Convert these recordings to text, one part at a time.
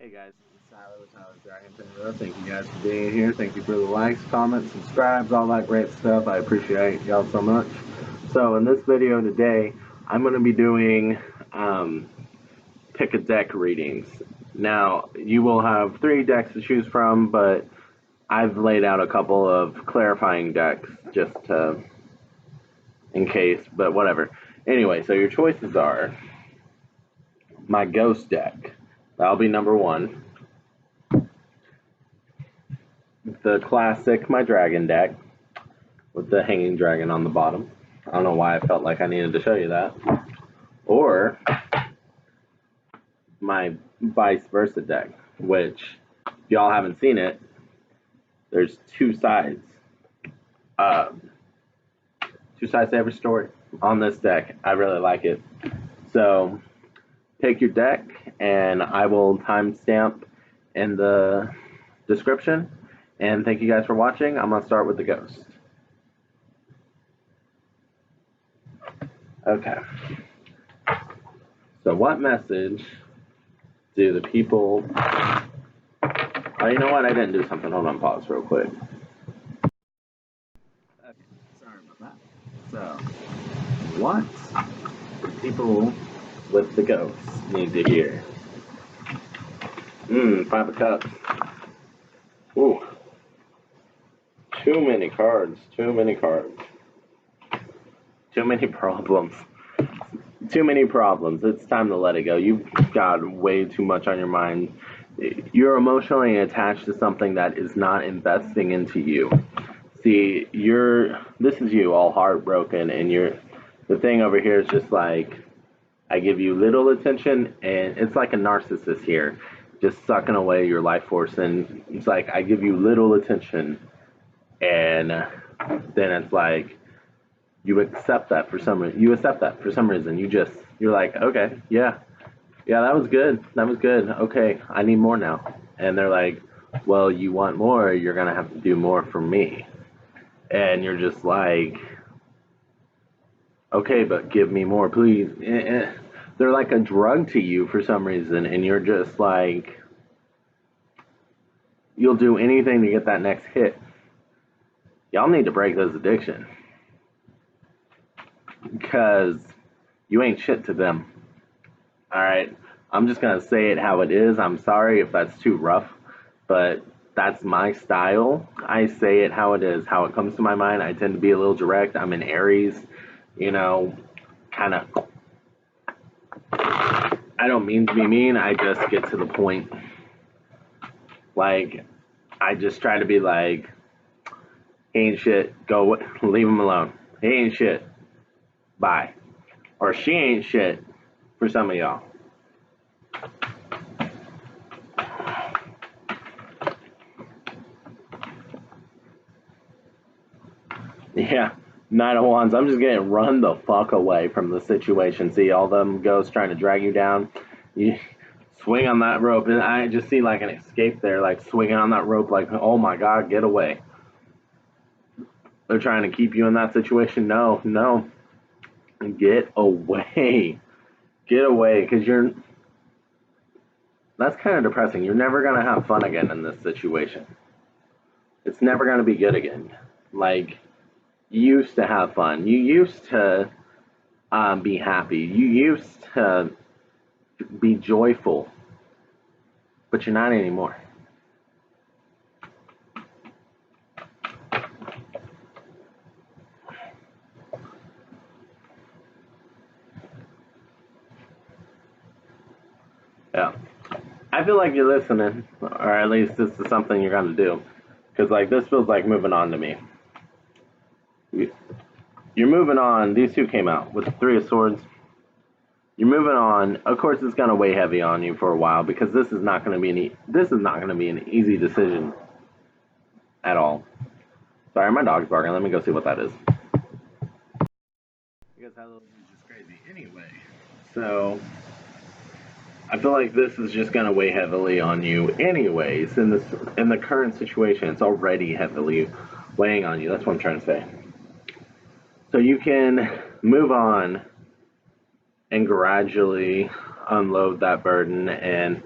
Hey guys, this is Tyler with Tyler's Dragon Taylor. Thank you guys for being here. Thank you for the likes, comments, subscribes, all that great stuff. I appreciate y'all so much. So in this video today, I'm going to be doing pick a deck readings. Now, you will have 3 decks to choose from, but I've laid out a couple of clarifying decks just to, in case, but whatever. Anyway, so your choices are my Ghost deck. That'll be number 1. The classic My Dragon deck with the hanging dragon on the bottom. I don't know why I felt like I needed to show you that. Or my vice versa deck, which if y'all haven't seen it, there's 2 sides. 2 sides to every story on this deck. I really like it. So pick your deck, and I will timestamp in the description. And thank you guys for watching. I'm going to start with the Ghost. Okay. So what message do the people... Oh, you know what? I didn't do something. Hold on, pause real quick. Okay, sorry about that. So, what do people with the Ghost need to hear? 5 of Cups. Ooh. Too many cards. Too many cards. Too many problems. Too many problems. It's time to let it go. You've got way too much on your mind. You're emotionally attached to something that is not investing into you. See, this is you all heartbroken, and the thing over here is just like, I give you little attention, and it's like a narcissist here, just sucking away your life force, and it's like, I give you little attention, and then it's like, you accept that for some reason. You're like, okay, yeah, that was good. Okay, I need more now. And they're like, well, you want more, you're going to have to do more for me. And you're just like, okay, but give me more, please. They're like a drug to you for some reason, and you're just like, you'll do anything to get that next hit. Y'all need to break this addiction. Because you ain't shit to them. Alright? I'm just going to say it how it is. I'm sorry if that's too rough, but that's my style. I say it how it is, how it comes to my mind. I tend to be a little direct. I'm an Aries, kind of. I don't mean to be mean. I just get to the point. Like, I just try to be like, he ain't shit. Go, leave him alone. He ain't shit. Bye. Or she ain't shit for some of y'all. Yeah, Knight of Wands. I'm just getting run the fuck away from the situation. See, all them ghosts trying to drag you down. You swing on that rope, and I just see like an escape there, like swinging on that rope, like, oh my god, get away. They're trying to keep you in that situation. No. Get away. Get away, because that's kind of depressing. You're never going to have fun again in this situation. It's never going to be good again. Like, you used to have fun. You used to be happy. You used to be joyful. But you're not anymore. Yeah. I feel like you're listening, or at least this is something you're going to do. Because, like, this feels like moving on to me. You're moving on. These 2 came out with the 3 of Swords. You're moving on. Of course, it's going to weigh heavy on you for a while, because this is not going to be an easy decision at all. Sorry, my dog's barking. Let me go see what that is. Because that little dude's just crazy. Anyway, so I feel like this is just going to weigh heavily on you anyways. In the current situation, it's already heavily weighing on you. That's what I'm trying to say. So you can move on and gradually unload that burden and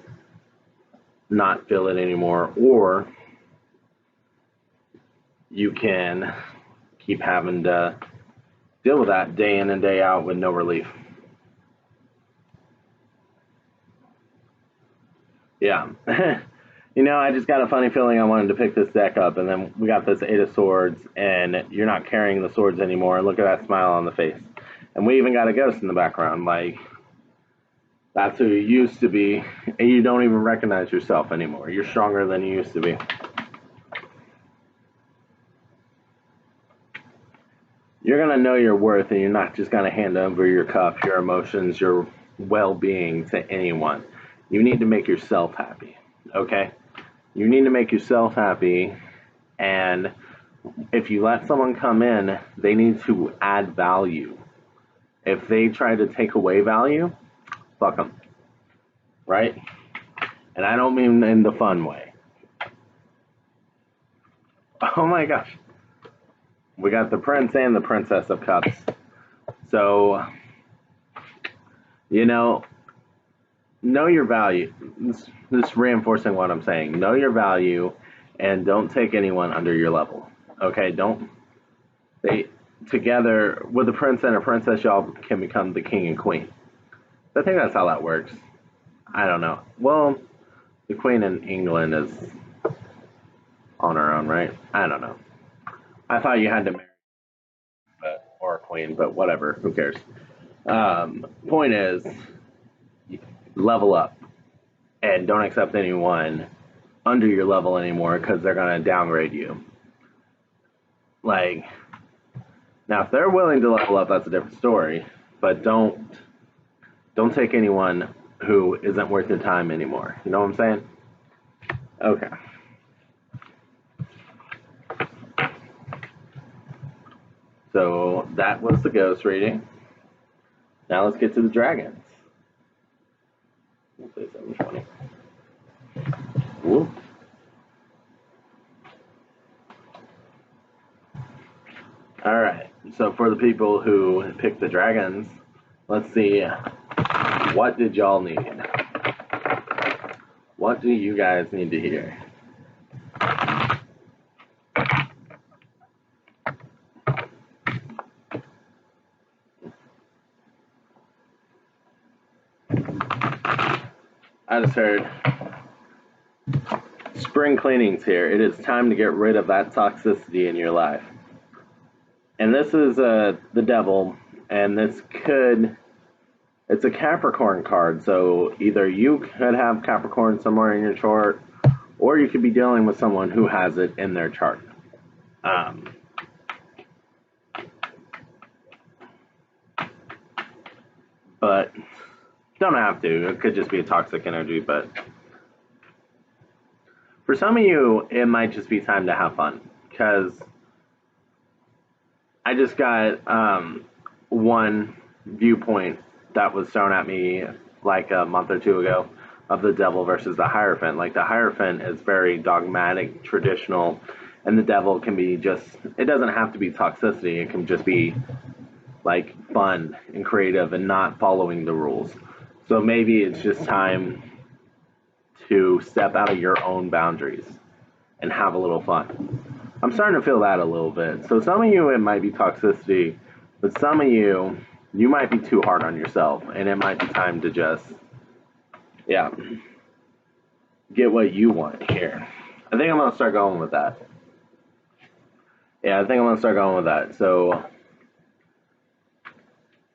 not feel it anymore, or you can keep having to deal with that day in and day out with no relief. Yeah. You know, I just got a funny feeling I wanted to pick this deck up, and then we got this Eight of Swords, and you're not carrying the swords anymore, and look at that smile on the face. And we even got a ghost in the background, like, that's who you used to be, and you don't even recognize yourself anymore. You're stronger than you used to be. You're going to know your worth, and you're not just going to hand over your cup, your emotions, your well-being to anyone. You need to make yourself happy, okay? You need to make yourself happy, and if you let someone come in, they need to add value. If they try to take away value, fuck them, right? And I don't mean in the fun way. Oh my gosh. We got the Prince and the Princess of Cups. So, you know your value. This reinforcing what I'm saying. Know your value, and don't take anyone under your level. Okay, they together with a prince and a princess, y'all can become the king and queen. I think that's how that works. I don't know. Well, the queen in England is on her own, right? I don't know. I thought you had to marry or a queen, but whatever. Who cares? Point is, level up and don't accept anyone under your level anymore, because they're going to downgrade you. Like, now if they're willing to level up, that's a different story, but don't take anyone who isn't worth your time anymore. You know what I'm saying? Okay. So that was the ghost reading. Now let's get to the dragons. We'll say 720. Whoop. All right. So for the people who picked the dragons, let's see. What did y'all need? What do you guys need to hear? I just heard spring cleaning's here. It is time to get rid of that toxicity in your life. And this is the devil, and it's a Capricorn card, so either you could have Capricorn somewhere in your chart, or you could be dealing with someone who has it in their chart. But don't have to. It could just be a toxic energy, but for some of you, it might just be time to have fun, because I just got one viewpoint that was thrown at me like a month or two ago of the devil versus the Hierophant. Like, the Hierophant is very dogmatic, traditional, and the devil can be just, it doesn't have to be toxicity. It can just be like fun and creative and not following the rules. So maybe it's just time to step out of your own boundaries and have a little fun. I'm starting to feel that a little bit. So some of you, it might be toxicity, but some of you might be too hard on yourself, and it might be time to just, get what you want here. I think I'm going to start going with that. Yeah, I think I'm going to start going with that. So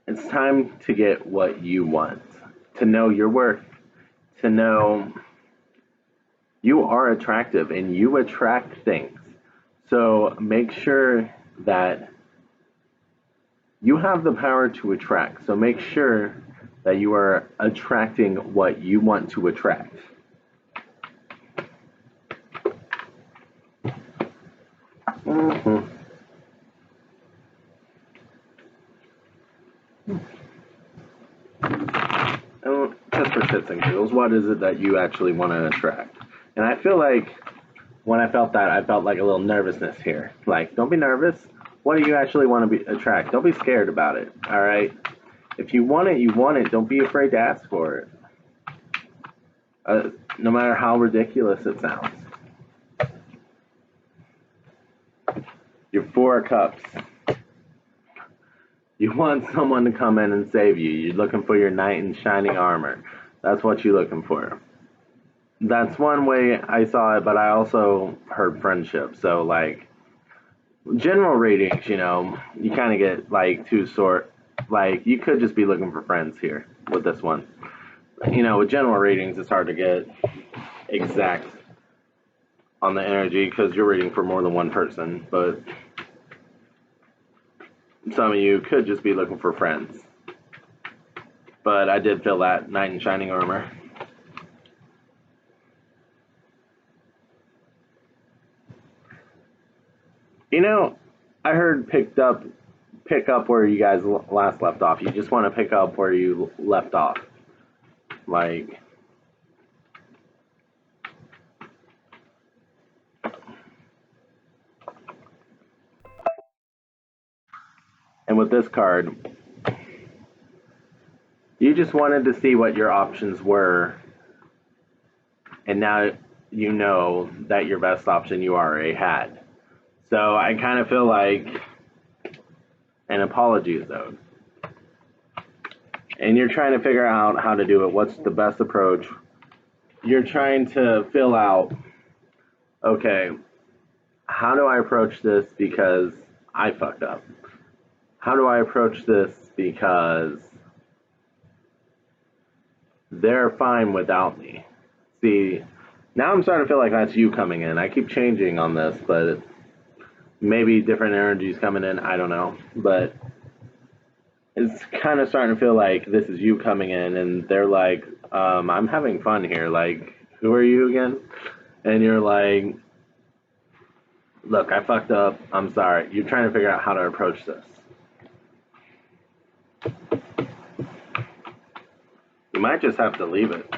it's time to get what you want, to know your worth, to know you are attractive and you attract things. So make sure that you have the power to attract. So make sure that you are attracting what you want to attract. Mm-hmm. And just for shits and giggles, what is it that you actually want to attract? And I feel like when I felt that, I felt like a little nervousness here. Like, don't be nervous. What do you actually want to attract? Don't be scared about it, all right? If you want it, you want it. Don't be afraid to ask for it. no matter how ridiculous it sounds. Your Four of Cups. You want someone to come in and save you. You're looking for your knight in shining armor. That's what you're looking for. That's one way I saw it, but I also heard friendship. So, like, general readings, you know, you kind of get, like, two sort. Like, you could just be looking for friends here with this one. You know, with general readings, it's hard to get exact on the energy because you're reading for more than one person, but some of you could just be looking for friends. But I did feel that knight in shining armor. You know, I heard pick up where you guys last left off. You just want to pick up where you left off. Like, and with this card, you just wanted to see what your options were, and now you know that your best option you already had. So I kind of feel like an apologies owed. And you're trying to figure out how to do it. What's the best approach? You're trying to fill out, okay, how do I approach this because I fucked up? How do I approach this because they're fine without me? See, now I'm starting to feel like that's you coming in. I keep changing on this, but maybe different energies coming in. I don't know. But it's kind of starting to feel like this is you coming in, and they're like, I'm having fun here. Like, who are you again? And you're like, look, I fucked up. I'm sorry. You're trying to figure out how to approach this. You might just have to leave it.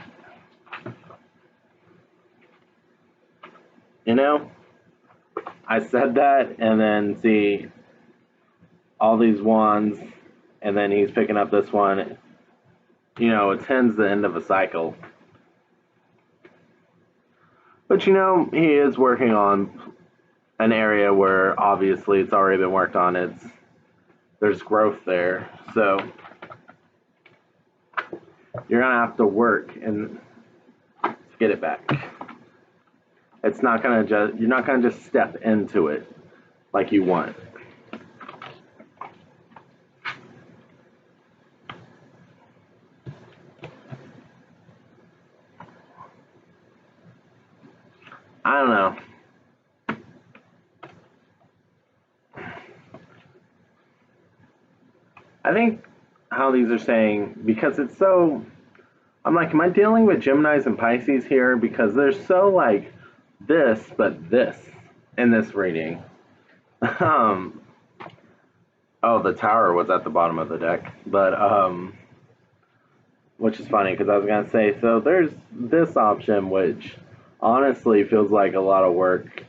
You know, I said that, and then see all these wands, and then he's picking up this one. You know, it ends the end of a cycle. But you know, he is working on an area where obviously it's already been worked on. There's growth there, so you're gonna have to work and get it back. It's not gonna you're not gonna just step into it like you want. I don't know. I think how these are saying, because it's so, I'm like, am I dealing with Geminis and Pisces here? Because they're so like this, but this in this reading. Oh, the tower was at the bottom of the deck, but which is funny because I was gonna say, so there's this option which honestly feels like a lot of work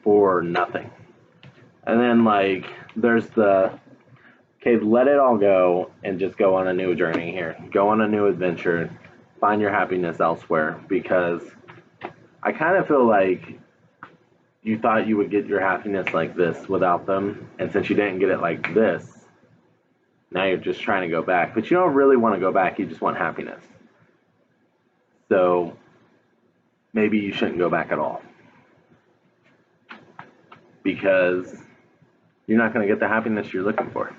for nothing, and then like there's the okay, let it all go and just go on a new journey here, go on a new adventure, find your happiness elsewhere, because I kind of feel like you thought you would get your happiness like this without them, and since you didn't get it like this, now you're just trying to go back. But you don't really want to go back, you just want happiness. So maybe you shouldn't go back at all, because you're not going to get the happiness you're looking for.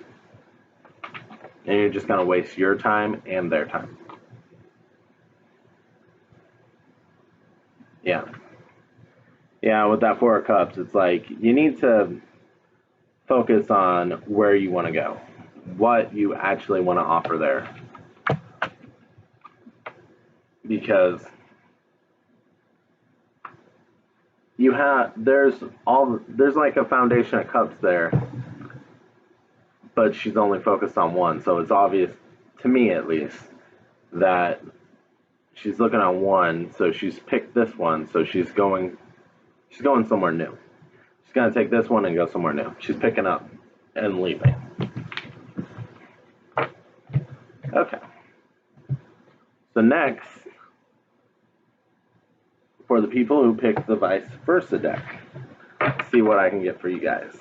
And you're just going to waste your time and their time. Yeah. Yeah, with that Four of Cups, it's like you need to focus on where you want to go, what you actually want to offer there. Because you have, there's like a foundation of cups there, but she's only focused on one. So it's obvious, to me at least, that she's looking on one, so she's picked this one, so she's going somewhere new. She's gonna take this one and go somewhere new. She's picking up and leaving. Okay. So next, for the people who picked the vice versa deck. Let's see what I can get for you guys.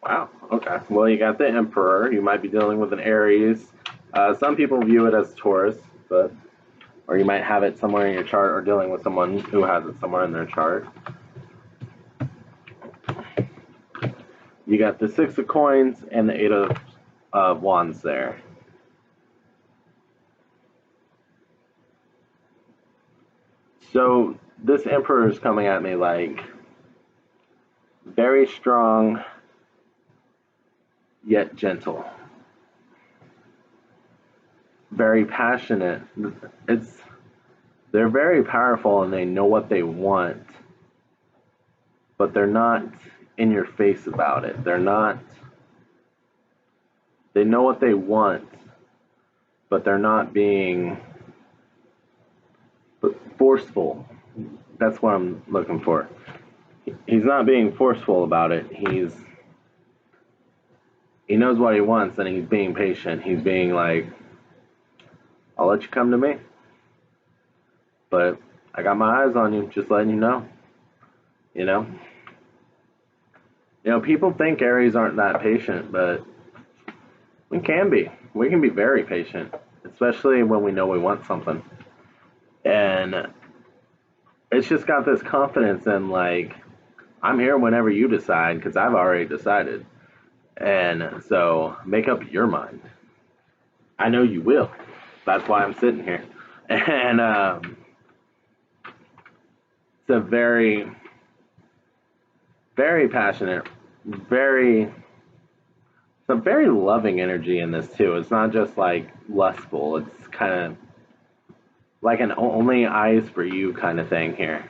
Wow, okay. Well, you got the Emperor. You might be dealing with an Aries. Some people view it as Taurus, but or you might have it somewhere in your chart or dealing with someone who has it somewhere in their chart. You got the Six of Coins and the Eight of Wands there. So this Emperor is coming at me like very strong yet gentle. Very passionate. They're very powerful and they know what they want, but they're not in your face about it. They know what they want, but they're not being forceful. That's what I'm looking for. He's not being forceful about it. He knows what he wants and he's being patient. He's being like, I'll let you come to me, but I got my eyes on you, just letting you know. You know, people think Aries aren't that patient, but we can be. We can be very patient, especially when we know we want something. And it's just got this confidence in like, I'm here whenever you decide because I've already decided. And so make up your mind. I know you will. That's why I'm sitting here. And it's a very, very passionate, very loving energy in this too. It's not just like lustful. It's kind of like an only eyes for you kind of thing here.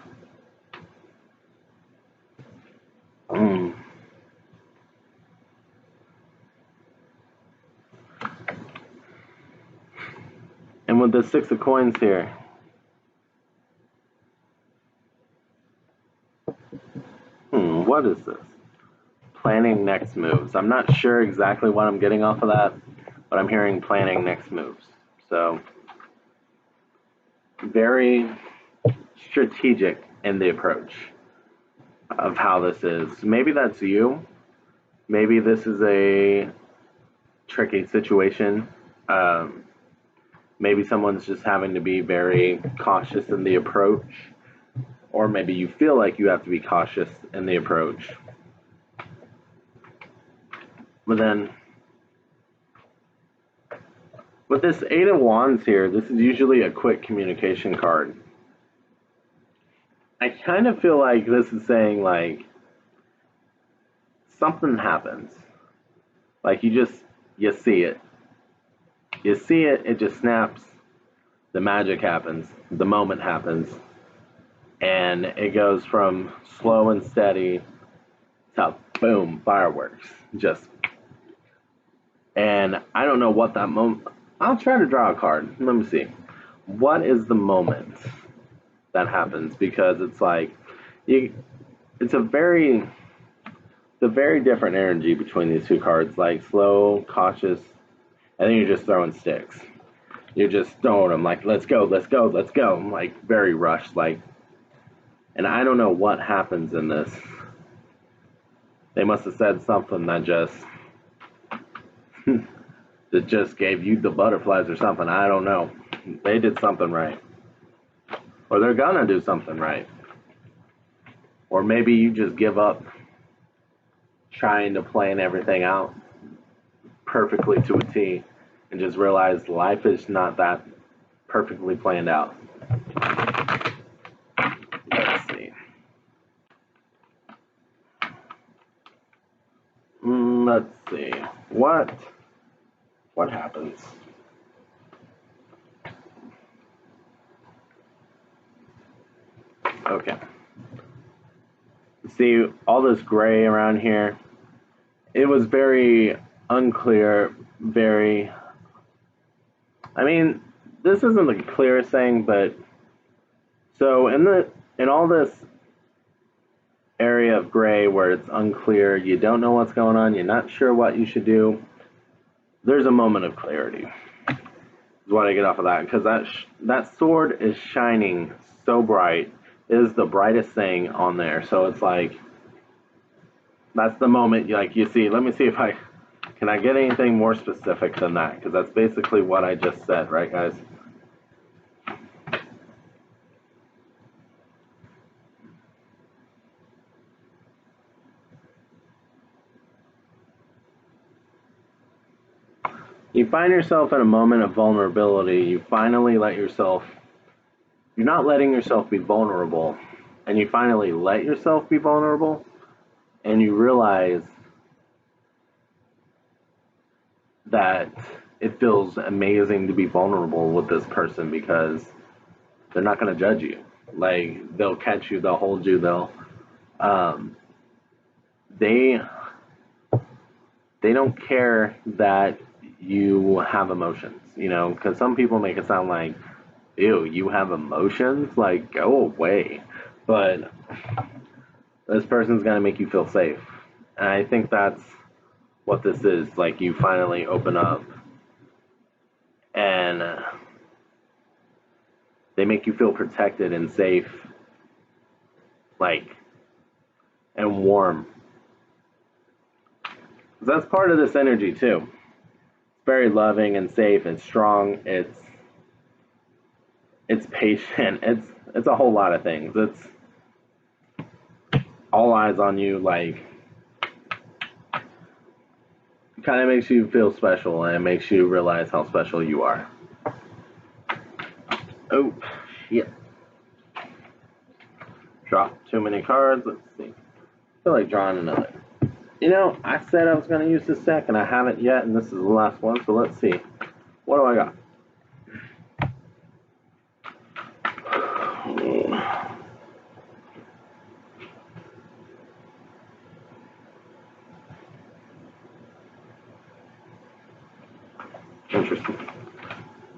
And with the Six of Coins here, what is this? Planning next moves. I'm not sure exactly what I'm getting off of that, but I'm hearing planning next moves. So, very strategic in the approach of how this is. Maybe that's you. Maybe this is a tricky situation. Maybe someone's just having to be very cautious in the approach. Or maybe you feel like you have to be cautious in the approach. But then, with this Eight of Wands here, this is usually a quick communication card. I kind of feel like this is saying, like, something happens. Like, you see it. You see it, it just snaps. The magic happens. The moment happens. And it goes from slow and steady to boom, fireworks. And I don't know what that moment. I'll try to draw a card. Let me see. What is the moment that happens? Because it's like, it's a very different energy between these two cards. Like slow, cautious, and then you're just throwing sticks. You're just throwing them like, let's go, let's go, let's go. Like very rushed, like. And I don't know what happens in this. They must have said something that just gave you the butterflies or something. I don't know. They did something right. Or they're gonna do something right. Or maybe you just give up trying to plan everything out perfectly to a T and just realize life is not that perfectly planned out. Let's see. Let's see. What happens? Okay. See all this gray around here. It was very unclear, I mean, this isn't the clearest thing, but so in all this area of gray where it's unclear, you don't know what's going on, you're not sure what you should do, there's a moment of clarity. Is what I get off of that, because that sword is shining so bright. It is the brightest thing on there. So it's like that's the moment you see. Let me see if I can get anything more specific than that, because that's basically what I just said, right, guys? You find yourself in a moment of vulnerability. You finally let yourself, you're not letting yourself be vulnerable, and you finally let yourself be vulnerable, and you realize that it feels amazing to be vulnerable with this person because they're not going to judge you. Like, they'll catch you, they'll hold you, um, they don't care that you have emotions, because some people make it sound like, ew, you have emotions? Like, go away. But this person's going to make you feel safe. And I think that's what this is. Like, you finally open up and they make you feel protected and safe, like, and warm. That's part of this energy, too. It's very loving and safe and strong. It's patient. It's a whole lot of things. It's all eyes on you. Like, it kind of makes you feel special, and it makes you realize how special you are. Oh, shit. Drop too many cards. Let's see. I feel like drawing another. I said I was going to use this deck, and I haven't yet, and this is the last one, so let's see. What do I got? Interesting.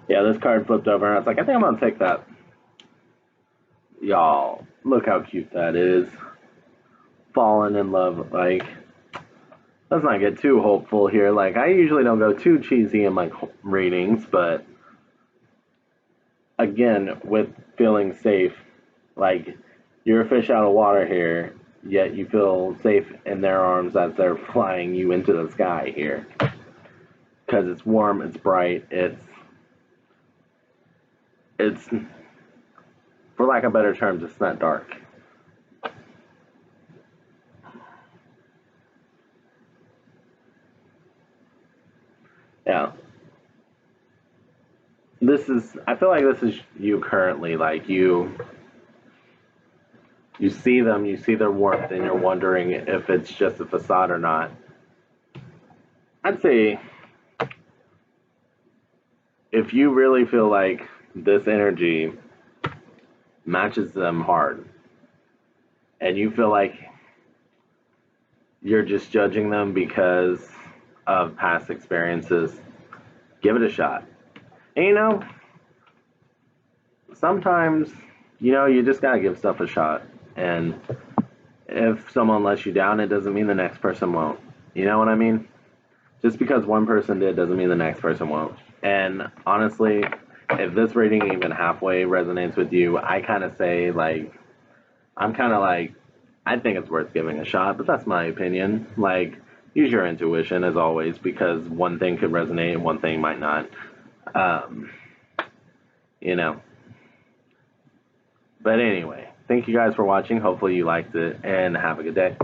Yeah, this card flipped over, and I was like, I think I'm going to take that. Y'all, look how cute that is. Falling in love. Like, let's not get too hopeful here. Like, I usually don't go too cheesy in my readings, but again, with feeling safe, like, you're a fish out of water here, yet you feel safe in their arms as they're flying you into the sky here. Because it's warm, it's bright, it's, for lack of better terms, it's not dark. Yeah. I feel like this is you currently. Like, you see them, you see their warmth, and you're wondering if it's just a facade or not. I'd say if you really feel like this energy matches them hard, and you feel like you're just judging them because of past experiences, give it a shot. And sometimes, you just gotta give stuff a shot. And if someone lets you down, it doesn't mean the next person won't. You know what I mean? Just because one person did doesn't mean the next person won't. And honestly, if this reading even halfway resonates with you, I kind of say, like, I'm kind of like, I think it's worth giving a shot, but that's my opinion. Like, use your intuition as always, because one thing could resonate and one thing might not. Um, you know. But anyway, thank you guys for watching. Hopefully you liked it, and have a good day.